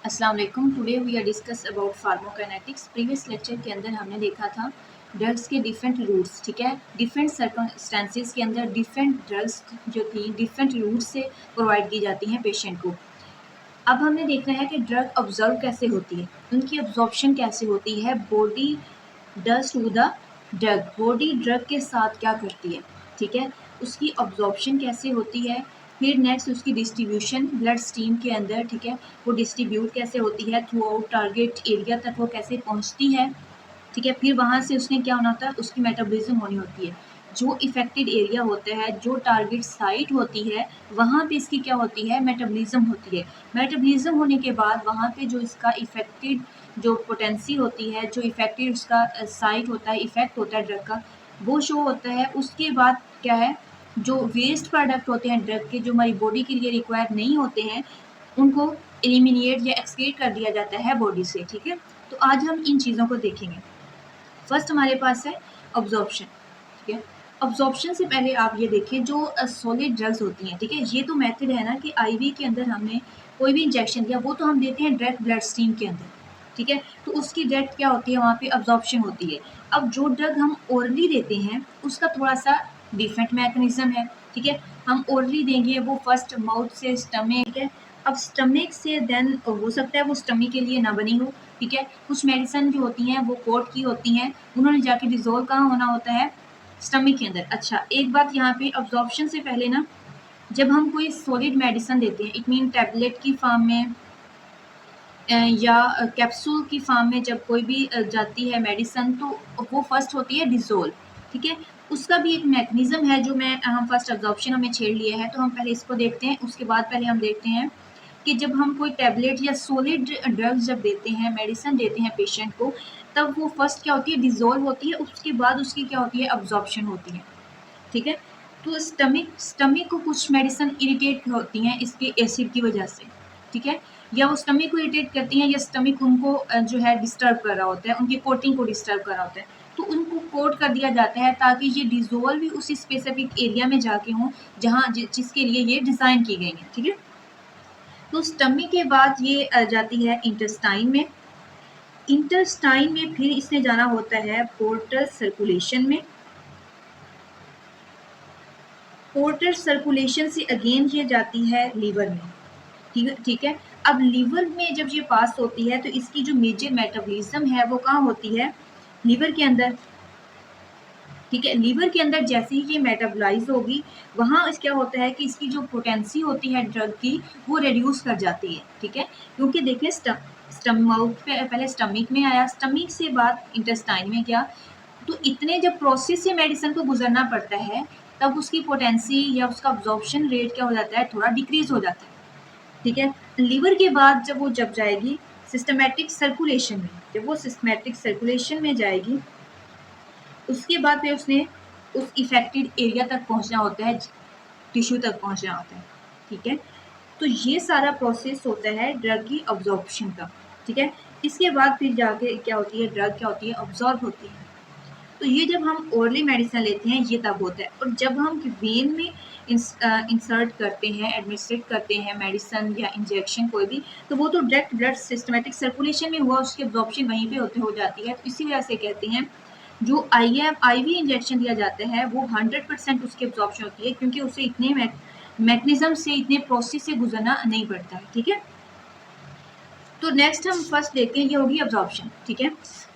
अस्सलाम वालेकुम। Today we are discuss about pharmacokinetics. Previous lecture के अंदर हमने देखा था ड्रग्स के डिफरेंट रूट्स, ठीक है। डिफरेंट सर्कमस्टेंसेस के अंदर डिफरेंट ड्रग्स जो थी डिफरेंट रूट से प्रोवाइड की जाती हैं पेशेंट को। अब हमने देखना है कि ड्रग ऑब्जर्व कैसे होती है, उनकी अब्जॉर्प्शन कैसे होती है, body does to the drug, body drug के साथ क्या करती है, ठीक है, उसकी अब्जॉर्प्शन कैसे होती है। फिर नेक्स्ट उसकी डिस्ट्रीब्यूशन ब्लड स्ट्रीम के अंदर, ठीक है, वो डिस्ट्रीब्यूट कैसे होती है, थ्रू आउट टारगेट एरिया तक वो कैसे पहुंचती है, ठीक है। फिर वहाँ से उसने क्या होना होता है, उसकी मेटाबॉलिज्म होनी होती है। जो इफेक्टेड एरिया होता है, जो टारगेट साइट होती है, वहाँ पे इसकी क्या होती है, मेटाबॉलिज्म होती है। मेटाबॉलिज्म होने के बाद वहाँ पे जो इसका इफेक्टेड जो पोटेंसी होती है, जो इफेक्टेड उसका साइट होता है, इफेक्ट होता है ड्रग का, वो शो होता है। उसके बाद क्या है, जो वेस्ट प्रोडक्ट होते हैं ड्रग के, जो हमारी बॉडी के लिए रिक्वायर नहीं होते हैं, उनको एलिमिनेट या एक्सक्रीट कर दिया जाता है बॉडी से, ठीक है। तो आज हम इन चीज़ों को देखेंगे। फर्स्ट हमारे पास है ऑब्जॉर्प्शन, ठीक है। ऑब्जॉर्प्शन से पहले आप ये देखें, जो सॉलिड ड्रग्स होती हैं, ठीक है, ये तो मेथड है ना कि आईवी के अंदर हमने कोई भी इंजेक्शन दिया, वो तो हम देते हैं डायरेक्ट ब्लड स्ट्रीम के अंदर, ठीक है। तो उसकी डायरेक्ट क्या होती है, वहाँ पे ऑब्जॉर्प्शन होती है। अब जो ड्रग हम ओरली देते हैं उसका थोड़ा सा डिफरेंट मैकेनिज्म है, ठीक है। हम ओरली देंगे वो फर्स्ट माउथ से स्टमक, ठीक है। अब स्टमक से देन हो सकता है वो स्टमक के लिए ना बनी हो, ठीक है। कुछ मेडिसिन जो होती हैं वो कोट की होती हैं, उन्होंने जाके डिजोल्व कहाँ होना होता है, स्टमक के अंदर। अच्छा, एक बात यहाँ पे ऑब्जॉर्प्शन से पहले ना, जब हम कोई सॉलिड मेडिसिन देते हैं, इट मीन टैबलेट की फॉर्म में या कैप्सूल की फॉर्म में जब कोई भी जाती है मेडिसिन, तो वो फर्स्ट होती है डिजोल्व, ठीक है। उसका भी एक मैकेनिज्म है जो हम फर्स्ट ऑब्जॉर्प्शन हमें छेड़ लिए है, तो हम पहले इसको देखते हैं। उसके बाद पहले हम देखते हैं कि जब हम कोई टैबलेट या सॉलिड ड्रग्स जब देते हैं, मेडिसिन देते हैं पेशेंट को, तब वो फर्स्ट क्या होती है, डिजोल्व होती है। उसके बाद उसकी क्या होती है, ऑब्जॉर्प्शन होती है, ठीक है। तो स्टमक को कुछ मेडिसिन इरिटेट होती हैं इसके एसिड की वजह से, ठीक है, या वो स्टमक को इरिटेट करती हैं, या स्टमक उनको जो है डिस्टर्ब कर रहा होता है, उनकी कोटिंग को डिस्टर्ब कर रहा होता है, तो उनको कोट कर दिया जाता है ताकि ये डिजोल्व भी उसी स्पेसिफिक एरिया में जाके हों जहाँ जिसके लिए ये डिज़ाइन की गई है, ठीक है। तो स्टमक के बाद ये जाती है इंटेस्टाइन में। इंटेस्टाइन में फिर इसने जाना होता है पोर्टल सर्कुलेशन में। पोर्टल सर्कुलेशन से अगेन ये जाती है लीवर में, ठीक है। अब लीवर में जब ये पास होती है तो इसकी जो मेजर मेटाबॉलिज्म है वो कहाँ होती है, लीवर के अंदर, ठीक है। लीवर के अंदर जैसे ही ये मेटाबोलाइज होगी, वहाँ क्या होता है कि इसकी जो पोटेंसी होती है ड्रग की, वो रिड्यूस कर जाती है, ठीक है। क्योंकि देखिए स्टमक पे पहले स्टमक में आया, स्टमक से बाद इंटेस्टाइन में गया, तो इतने जब प्रोसेस से मेडिसिन को गुजरना पड़ता है, तब उसकी पोटेंसी या उसका अब्जॉर्प्शन रेट क्या हो जाता है, थोड़ा डिक्रीज हो जाता है, ठीक है। लीवर के बाद जब वो जाएगी सिस्टमेटिक सर्कुलेशन में, जब वो सिस्टमेटिक सर्कुलेशन में जाएगी, उसके बाद फिर उसने उस इफेक्टेड एरिया तक पहुंचना होता है, टिश्यू तक पहुंचना होता है, ठीक है। तो ये सारा प्रोसेस होता है ड्रग की अब्जॉर्प्शन का, ठीक है। इसके बाद फिर जाके क्या होती है, ड्रग क्या होती है, अब्जॉर्ब होती है। तो ये जब हम ओरली मेडिसिन लेते हैं ये तब होता है, और जब हम वेन में इंसर्ट करते हैं, एडमिनिस्ट्रेट करते हैं मेडिसिन या इंजेक्शन कोई भी, तो वो तो डायरेक्ट ब्लड सिस्टमेटिक सर्कुलेशन में हुआ, उसकी अब्जॉर्प्शन वहीं पे होते हो जाती है। तो इसी वजह से कहते हैं जो आईवी इंजेक्शन दिया जाता है वो 100% उसकी अब्जॉर्प्शन होती है, क्योंकि उसे इतने मैकेनिज्म से, इतने प्रोसेस से गुजरना नहीं पड़ता है, ठीक है। तो नेक्स्ट हम फर्स्ट देखते हैं, ये होगी अब्जॉर्प्शन, ठीक है।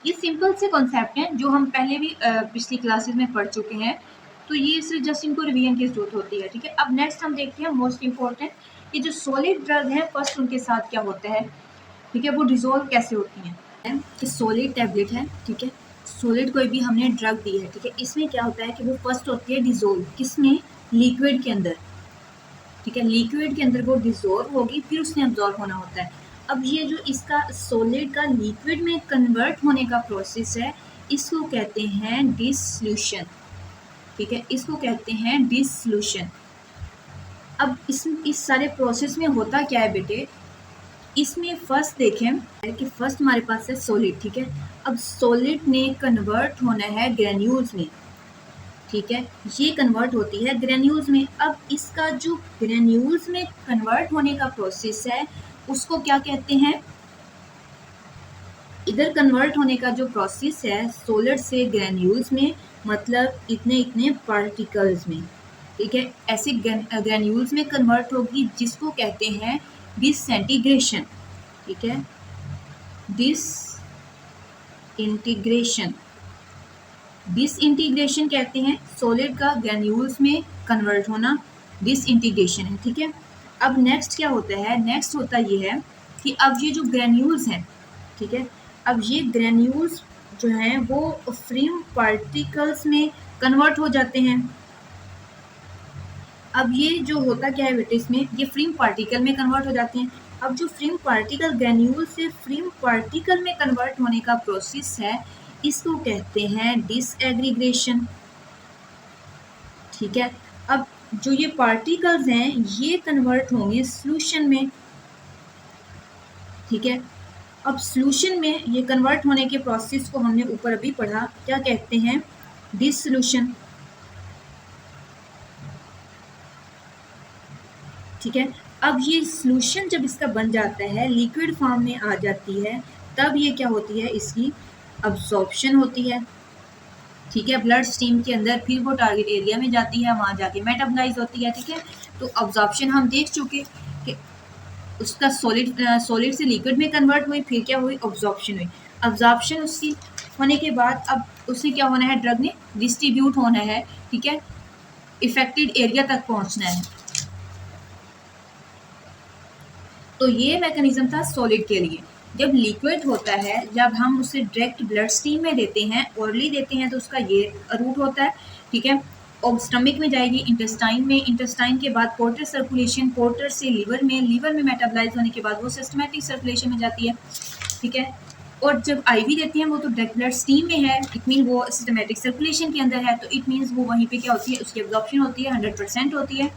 ये सिंपल से कॉन्सेप्ट हैं जो हम पहले भी पिछली क्लासेस में पढ़ चुके हैं, तो ये सिर्फ जस्ट इनको रिवीजन की जरूरत होती है, ठीक है। अब नेक्स्ट हम देखते हैं मोस्ट इंपॉर्टेंट, ये जो सॉलिड ड्रग है फर्स्ट उनके साथ क्या होता है, ठीक है, वो डिजोल्व कैसे होती हैं। कि सॉलिड टैबलेट है, ठीक है, सॉलिड कोई भी हमने ड्रग दी है, ठीक है, इसमें क्या होता है कि वो फर्स्ट होती है डिजोल्व, किसमें, लिक्विड के अंदर, ठीक है, लिक्विड के अंदर वो डिजोल्व होगी, फिर उसने अब्जॉर्व होना होता है। अब ये जो इसका सॉलिड का लिक्विड में कन्वर्ट होने का प्रोसेस है, इसको कहते हैं डिसोल्यूशन, ठीक है, इसको कहते हैं डिसोल्यूशन। अब इस सारे प्रोसेस में होता क्या है बेटे, इसमें फर्स्ट देखें कि फर्स्ट हमारे पास है सॉलिड, ठीक है। अब सॉलिड ने कन्वर्ट होना है ग्रेन्यूल्स में, ठीक है, ये कन्वर्ट होती है ग्रेन्यूल्स में। अब इसका जो ग्रेन्यूल्स में कन्वर्ट होने का प्रोसेस है उसको क्या कहते हैं, इधर कन्वर्ट होने का जो प्रोसेस है सॉलिड से ग्रैन्यूल्स में, मतलब इतने इतने पार्टिकल्स में, ठीक है, ऐसे ग्रैन्यूल्स में कन्वर्ट होगी जिसको कहते हैं डिसइंटीग्रेशन, ठीक है, डिसइंटीग्रेशन। डिसइंटीग्रेशन कहते हैं सॉलिड का ग्रैन्यूल्स में कन्वर्ट होना, डिसइंटीग्रेशन है, ठीक है। अब नेक्स्ट क्या होता है, नेक्स्ट होता ये है कि अब ये जो ग्रैन्यूल्स हैं, ठीक है, अब ये ग्रैन्यूल्स जो हैं वो फ्रीम पार्टिकल्स में कन्वर्ट हो जाते हैं। अब ये जो होता क्या है बेटे, इसमें ये फ्रीम पार्टिकल में कन्वर्ट हो जाते हैं। अब जो फ्रीम पार्टिकल ग्रैन्यूल से फ्रीम पार्टिकल में कन्वर्ट होने का प्रोसेस है, इसको कहते हैं डिसएग्रीगेशन, ठीक है। अब जो ये पार्टिकल्स हैं ये कन्वर्ट होंगे सॉल्यूशन में, ठीक है। अब सॉल्यूशन में ये कन्वर्ट होने के प्रोसेस को हमने ऊपर अभी पढ़ा, क्या कहते हैं, डिसोल्यूशन, ठीक है। अब ये सॉल्यूशन जब इसका बन जाता है, लिक्विड फॉर्म में आ जाती है, तब ये क्या होती है, इसकी अब्जॉर्प्शन होती है, ठीक है, ब्लड स्ट्रीम के अंदर, फिर वो टारगेट एरिया में जाती है, वहाँ जाके मेटाबोलाइज होती है, ठीक है। तो अब्जॉर्प्शन हम देख चुके कि उसका सॉलिड से लिक्विड में कन्वर्ट हुई, फिर क्या हुई, अब्जॉर्प्शन हुई। अब्जॉर्प्शन उसकी होने के बाद अब उससे क्या होना है, ड्रग ने डिस्ट्रीब्यूट होना है, ठीक है, इफेक्टेड एरिया तक पहुंचना है। तो ये मैकेनिज्म था सॉलिड के लिए। जब लिक्विड होता है, जब हम उसे डायरेक्ट ब्लड स्ट्रीम में देते हैं, ओरली देते हैं, तो उसका ये रूट होता है, ठीक है। और स्टमक में जाएगी, इंटेस्टाइन में, इंटेस्टाइन के बाद पोर्टर सर्कुलेशन, पोर्टर से लिवर में मेटाबोलाइज होने के बाद वो सिस्टमैटिक सर्कुलेशन में जाती है, ठीक है। और जब आईवी देती हैं वो तो डायरेक्ट ब्लड स्ट्रीम में है, इट मीन वो सिस्टमैटिक सर्कुलेशन के अंदर है, तो इट मीन्स वो वहीं पे क्या होती है, उसकी एब्जॉर्प्शन होती है, 100% होती है।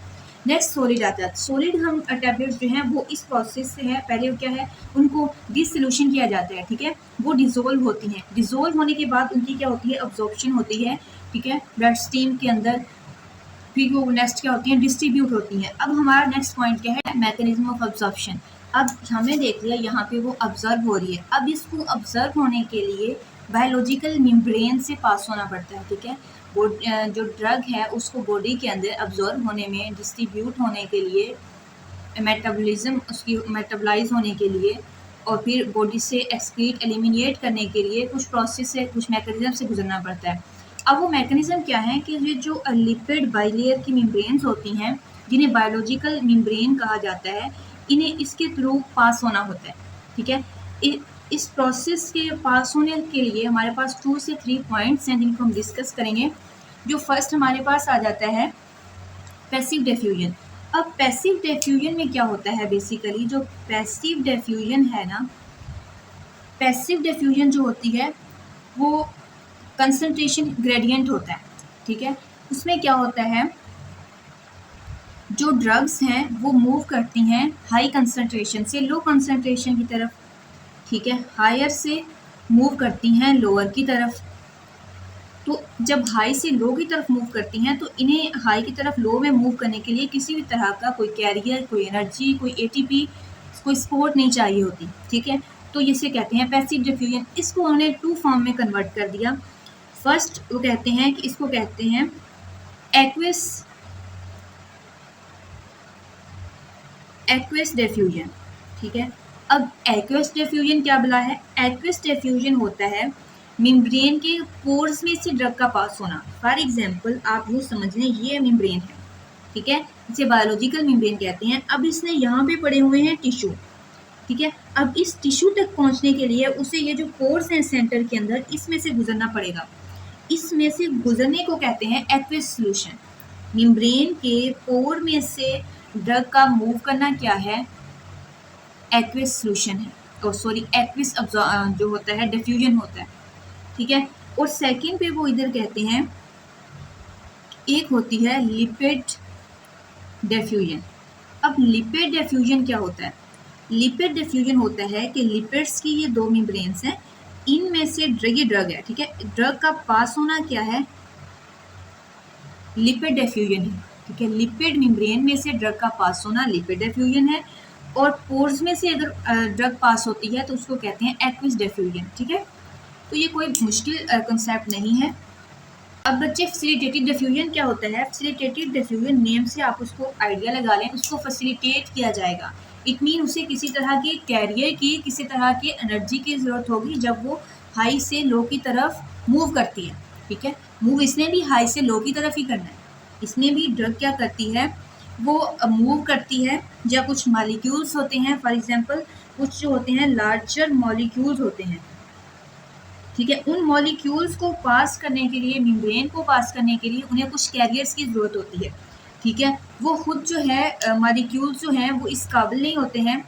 नेक्स्ट सॉलिड आता है। सॉलिड हम टैबलेट्स जो हैं वो इस प्रोसेस से है, पहले क्या है, उनको डिसोल्यूशन किया जाता है, ठीक है, वो डिजोल्व होती हैं, डिजोल्व होने के बाद उनकी क्या होती है, अब्जॉर्प्शन होती है, ठीक है, ब्लड स्ट्रीम के अंदर, फिर वो नेक्स्ट क्या होती है, डिस्ट्रीब्यूट होती हैं। अब हमारा नेक्स्ट पॉइंट क्या है, मैकेनिज्म ऑफ अब्जॉर्प्शन। अब हमने देख लिया यहाँ पे वो ऑब्जर्व हो रही है, अब इसको ऑब्जर्व होने के लिए बायोलॉजिकल मेम्ब्रेन से पास होना पड़ता है, ठीक है। जो ड्रग है उसको बॉडी के अंदर अब्जॉर्व होने में, डिस्ट्रीब्यूट होने के लिए, मेटाबॉलिज्म उसकी मेटाबलाइज होने के लिए, और फिर बॉडी से एक्सक्रीट एलिमिनेट करने के लिए कुछ प्रोसेस से, कुछ मैकेनिज्म से गुजरना पड़ता है। अब वो मैकेनिज्म क्या है कि ये जो लिपिड बाइलेयर की मेम्ब्रेन्स होती हैं, जिन्हें बायोलॉजिकल मेम्ब्रेन कहा जाता है, इन्हें इसके थ्रू पास होना होता है, ठीक है। इस प्रोसेस के पास होने के लिए हमारे पास 2 से 3 पॉइंट्स हैं जिनको हम डिस्कस करेंगे। जो फर्स्ट हमारे पास आ जाता है पैसिव डिफ्यूजन। अब पैसिव डिफ्यूजन में क्या होता है, बेसिकली जो पैसिव डिफ्यूजन है ना, पैसिव डिफ्यूजन जो होती है वो कंसंट्रेशन ग्रेडियंट होता है, ठीक है। उसमें क्या होता है, जो ड्रग्स हैं वो मूव करती हैं हाई कंसंट्रेशन से लो कंसंट्रेशन की तरफ, ठीक है, हायर से मूव करती हैं लोअर की तरफ। तो जब हाई से लो की तरफ मूव करती हैं तो इन्हें हाई की तरफ लो में मूव करने के लिए किसी भी तरह का कोई कैरियर, कोई एनर्जी, कोई एटीपी, कोई सपोर्ट नहीं चाहिए होती, ठीक है। तो इसे कहते हैं पैसिव डिफ्यूजन। इसको उन्होंने 2 फॉर्म में कन्वर्ट कर दिया। फर्स्ट वो कहते हैं कि इसको कहते हैं एक्वस डिफ्यूजन, ठीक है। अब एक्वस डिफ्यूजन क्या बोला है, एक्वस डिफ्यूजन होता है मेम्ब्रेन के पोर्स में से ड्रग का पास होना। फॉर एग्जांपल आप यूँ समझ लें, ये मेम्ब्रेन है, ठीक है, इसे बायोलॉजिकल मेम्ब्रेन कहते हैं। अब इसने यहाँ पे पड़े हुए हैं टिश्यू, ठीक है। अब इस टिश्यू तक पहुँचने के लिए उसे ये जो पोर्स हैं सेंटर के अंदर, इसमें से गुजरना पड़ेगा। इसमें से गुजरने को कहते हैं एक्वस सॉल्यूशन। मेम्ब्रेन के पोर में से ड्रग का मूव करना क्या है, एक्वस सॉल्यूशन है, और सॉरी एक्वस जो होता है डिफ्यूजन होता है, ठीक है। और सेकंड पे वो इधर कहते हैं, एक होती है लिपिड डिफ्यूजन। अब लिपिड डिफ्यूजन क्या होता है, लिपिड डिफ्यूजन होता है कि लिपिड्स की ये 2 मेम्ब्रेन्स हैं, इनमें से ये ड्रग है, ठीक है, ड्रग का पास होना क्या है, लिपिड डिफ्यूजन है, ठीक है। लिपिड मेम्ब्रेन में से ड्रग का पास होना लिपिड डिफ्यूजन है। और पोर्स में से अगर ड्रग पास होती है तो उसको कहते हैं एक्विस डिफ्यूजन, ठीक है। तो ये कोई मुश्किल कंसेप्ट नहीं है। अब बच्चे फैसिलिटेटेड डिफ्यूजन क्या होता है? फैसिलिटेटेड डिफ्यूजन नेम से आप उसको आइडिया लगा लें, उसको फैसिलिटेट किया जाएगा। इट मीन उसे किसी तरह के कैरियर की, किसी तरह की एनर्जी की ज़रूरत होगी जब वो हाई से लो की तरफ मूव करती है, ठीक है। मूव इसने भी हाई से लो की तरफ ही करना है। इसमें भी ड्रग क्या करती है, वो मूव करती है। या कुछ मॉलिक्यूल्स होते हैं, फॉर एग्जांपल कुछ जो होते हैं लार्जर मॉलिक्यूल्स होते हैं, ठीक है। उन मॉलिक्यूल्स को पास करने के लिए, मेम्ब्रेन को पास करने के लिए उन्हें कुछ कैरियर्स की ज़रूरत होती है, ठीक है। वो खुद जो है मॉलिक्यूल्स जो हैं वो इस काबिल नहीं होते हैं,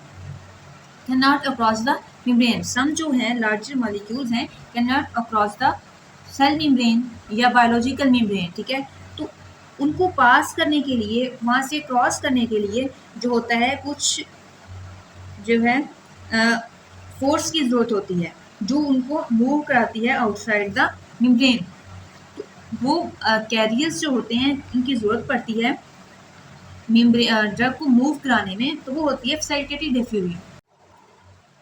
can not across the membrane. Some जो हैं लार्जर मॉलिक्यूल्स हैं can not across the cell membrane या बायोलॉजिकल मेम्ब्रेन, ठीक है। तो उनको पास करने के लिए, वहाँ से क्रॉस करने के लिए जो होता है कुछ जो है फोर्स की ज़रूरत होती है जो उनको मूव कराती है आउटसाइड द मेम्ब्रेन। तो वो कैरियर्स जो होते हैं इनकी ज़रूरत पड़ती है ड्रग को मूव कराने में, तो वो होती है फैसिलिटेटेड डिफ्यूजन।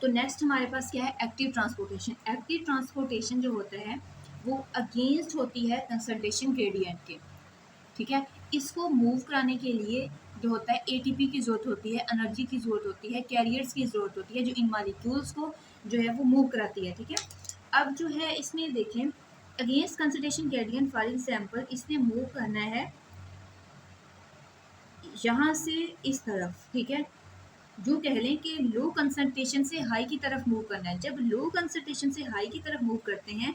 तो नेक्स्ट हमारे पास क्या है? Active transportation. एक्टिव ट्रांसपोर्टेशन जो होता है वो अगेंस्ट होती है कंसंट्रेशन ग्रेडियंट के, ठीक है। इसको मूव कराने के लिए जो होता है एटीपी की ज़रूरत होती है, एनर्जी की ज़रूरत होती है, कैरियर्स की ज़रूरत होती है जो इन मॉलिक्यूल्स को जो है वो मूव कराती है, ठीक है। अब जो है इसमें देखें, against concentration gradient for example इसने मूव करना है यहाँ से इस तरफ, ठीक है। जो कह लें कि लो कंसंट्रेशन से हाई की तरफ मूव करना है। जब लो कंसंट्रेशन से हाई की तरफ मूव करते हैं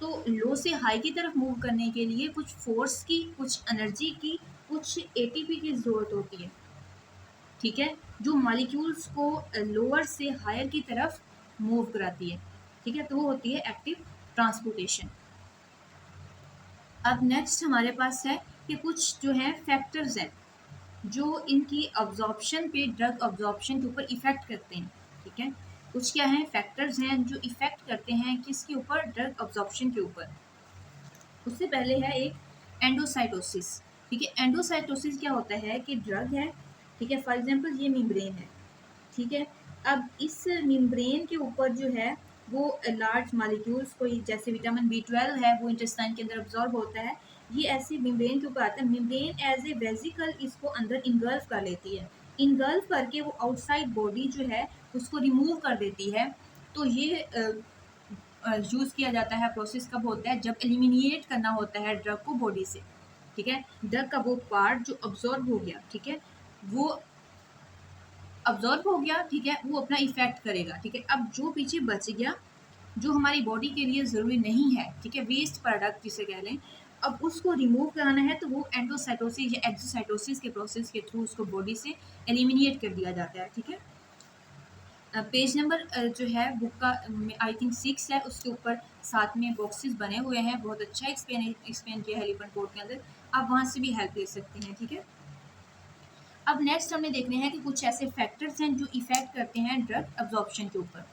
तो लो से हाई की तरफ मूव करने के लिए कुछ फोर्स की, कुछ एनर्जी की, कुछ एटीपी की ज़रूरत होती है, ठीक है, जो मॉलिक्यूल्स को लोअर से हायर की तरफ मूव कराती है, ठीक है। तो वो होती है एक्टिव ट्रांसपोर्टेशन। अब नेक्स्ट हमारे पास है कि कुछ जो है फैक्टर्स हैं जो इनकी अब्जॉर्प्शन पे, ड्रग अब्जॉर्प्शन के ऊपर इफ़ेक्ट करते हैं, ठीक है। कुछ क्या हैं? फैक्टर्स हैं जो इफ़ेक्ट करते हैं किसके ऊपर? ड्रग अब्जॉर्प्शन के ऊपर। उससे पहले है एक एंडोसाइटोसिस, ठीक है। एंडोसाइटोसिस क्या होता है कि ड्रग है, ठीक है। फॉर एग्जांपल ये मेम्ब्रेन है, ठीक है। अब इस मेम्ब्रेन के ऊपर जो है वो लार्ज मॉलिक्यूल्स, कोई जैसे विटामिन B12 है वो इंटेस्टाइन के अंदर अब्जॉर्ब होता है। ये ऐसे मेम्ब्रेन के ऊपर आता है। मेम्ब्रेन एज ए वेजिकल इसको अंदर इनगल्फ कर लेती है। इनगल्फ करके वो आउटसाइड बॉडी जो है उसको रिमूव कर देती है। तो ये यूज़ किया जाता है। प्रोसेस कब होता है? जब एलिमिनेट करना होता है ड्रग को बॉडी से, ठीक है। ड्रग का वो पार्ट जो अब्जॉर्ब हो गया, ठीक है, वो अब्जॉर्ब हो गया, ठीक है, वो अपना इफेक्ट करेगा, ठीक है। अब जो पीछे बच गया, जो हमारी बॉडी के लिए ज़रूरी नहीं है, ठीक है, वेस्ट प्रोडक्ट जिसे कह लें, अब उसको रिमूव कराना है तो वो एंडोसाइटोसिस या एक्सोसाइटोसिस के प्रोसेस के थ्रू उसको बॉडी से एलिमिनेट कर दिया जाता है, ठीक है। पेज नंबर जो है बुक का आई थिंक 6 है, उसके ऊपर साथ में बॉक्सेस बने हुए हैं। बहुत अच्छा एक्सप्लेन किया है लिपन कोड के अंदर, आप वहाँ से भी हेल्प ले सकते हैं, ठीक है। अब नेक्स्ट हमने देखने हैं कि कुछ ऐसे फैक्टर्स हैं जो इफेक्ट करते हैं ड्रग अब्जॉर्प्शन के ऊपर।